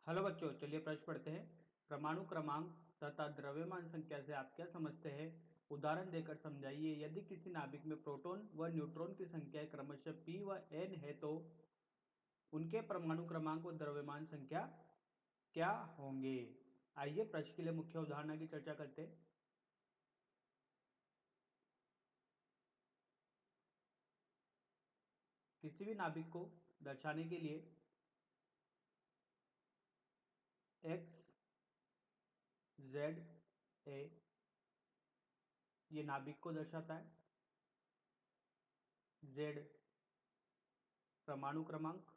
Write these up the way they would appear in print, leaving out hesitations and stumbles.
Hello बच्चों, चलिए प्रश्न पढ़ते हैं। परमाणु क्रमांक तथा द्रव्यमान संख्या से आप क्या समझते हैं? उदाहरण देकर समझाइए। यदि किसी नाभिक में प्रोटॉन व न्यूट्रॉन की संख्या क्रमशः p व n है तो उनके परमाणु क्रमांक व द्रव्यमान संख्या क्या होंगे? आइए प्रश्न के लिए मुख्य उदाहरण की चर्चा करते हैं। किसी भी नाभिक को दर्शाने के लिए x, z, a ये नाभिक को दर्शाता है। z परमाणु क्रमांक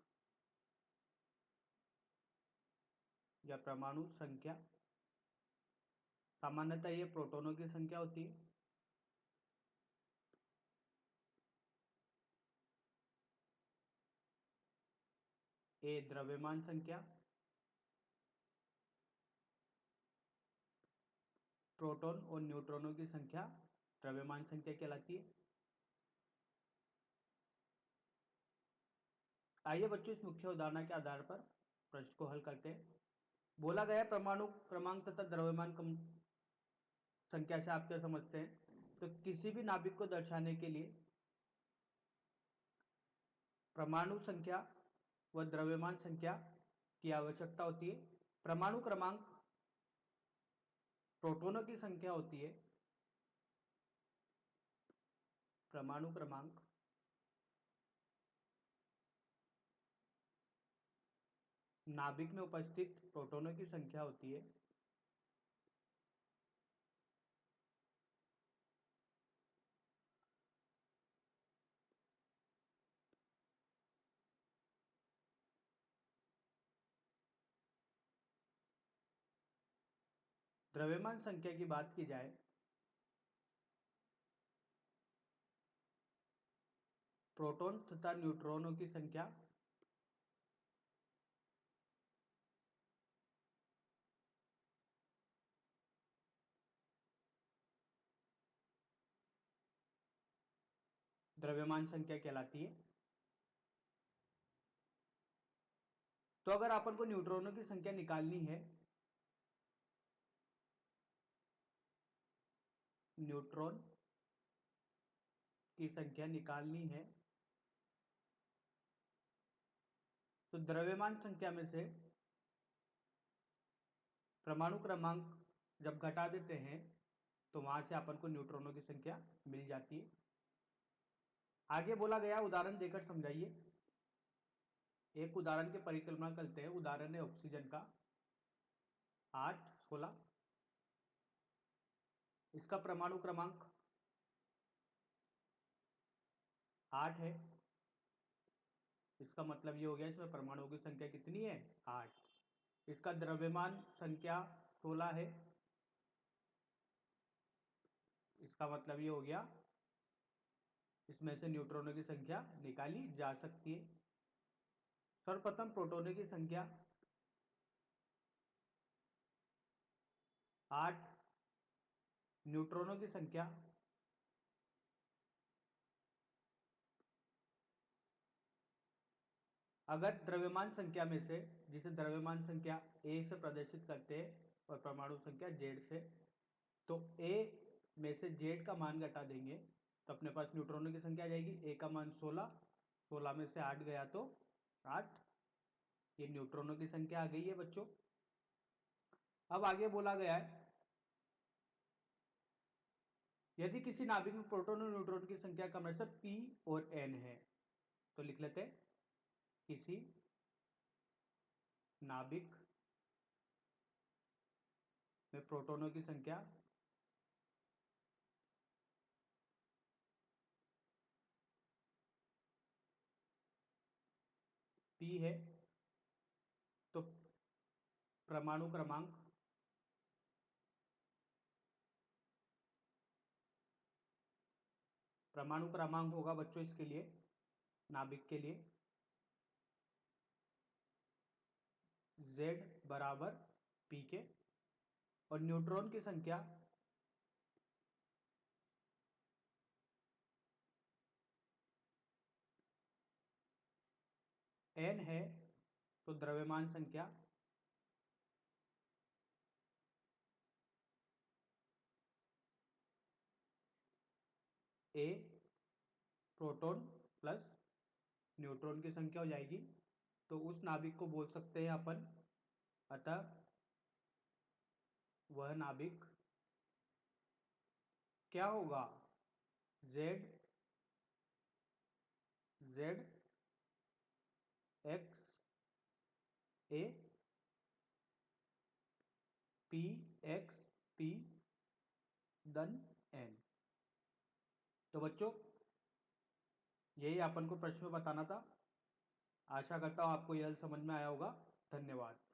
या परमाणु संख्या, सामान्यतः ये प्रोटॉनों की संख्या होती है। ए द्रव्यमान संख्या, प्रोटॉन और न्यूट्रॉनों की संख्या द्रव्यमान संख्या कहलाती है। आइए बच्चों, इस मुख्य उदाहरण के आधार पर प्रश्न को हल करते हैं। बोला गया परमाणु क्रमांक तथा द्रव्यमान संख्या से आप क्या समझते हैं? तो किसी भी नाभिक को दर्शाने के लिए परमाणु संख्या व द्रव्यमान संख्या की आवश्यकता होती है। परमाणु क्रमांक प्रोटॉनों की संख्या होती है। परमाणु क्रमांक नाभिक में उपस्थित प्रोटॉनों की संख्या होती है। द्रव्यमान संख्या की बात की जाए प्रोटॉन तथा न्यूट्रॉनों की संख्या द्रव्यमान संख्या कहलाती है। तो अगर अपन को न्यूट्रॉनों की संख्या निकालनी है, न्यूट्रॉन की संख्या निकालनी है, तो द्रव्यमान संख्या में से परमाणु क्रमांक जब घटा देते हैं तो वहां से अपन को न्यूट्रॉनों की संख्या मिल जाती है। आगे बोला गया उदाहरण देकर समझाइए। एक उदाहरण की परिकल्पना करते हैं। उदाहरण है ऑक्सीजन का 8, 16। इसका परमाणु क्रमांक 8 है। इसका मतलब ये हो गया इसमें परमाणुओं की संख्या कितनी है? 8। इसका द्रव्यमान संख्या 16 है। इसका मतलब ये हो गया इसमें से न्यूट्रॉनों की संख्या निकाली जा सकती है। सर्वप्रथम प्रोटॉनों की संख्या 8, न्यूट्रॉनों की संख्या अगर द्रव्यमान संख्या में से, जिसे द्रव्यमान संख्या ए से प्रदर्शित करते हैं और परमाणु संख्या जेड से, तो ए में से जेड का मान घटा देंगे तो अपने पास न्यूट्रॉनों की संख्या आ जाएगी। ए का मान 16, 16 में से 8 गया तो 8। ये न्यूट्रॉनों की संख्या आ गई है बच्चों। अब आगे बोला गया है यदि किसी नाभिक में प्रोटॉन और न्यूट्रॉन की संख्या क्रमशः p और n है, तो लिख लेते हैं किसी नाभिक में प्रोटॉनों की संख्या p है तो परमाणु क्रमांक होगा बच्चों इसके लिए, नाभिक के लिए z बराबर p के, और न्यूट्रॉन की संख्या n है तो द्रव्यमान संख्या ए प्रोटॉन प्लस न्यूट्रॉन की संख्या हो जाएगी, तो उस नाभिक को बोल सकते हैं अपन। अतः वह नाभिक क्या होगा, Z x A P x P धन एन। तो बच्चों यही अपन को प्रश्न में बताना था। आशा करता हूँ आपको यह समझ में आया होगा। धन्यवाद।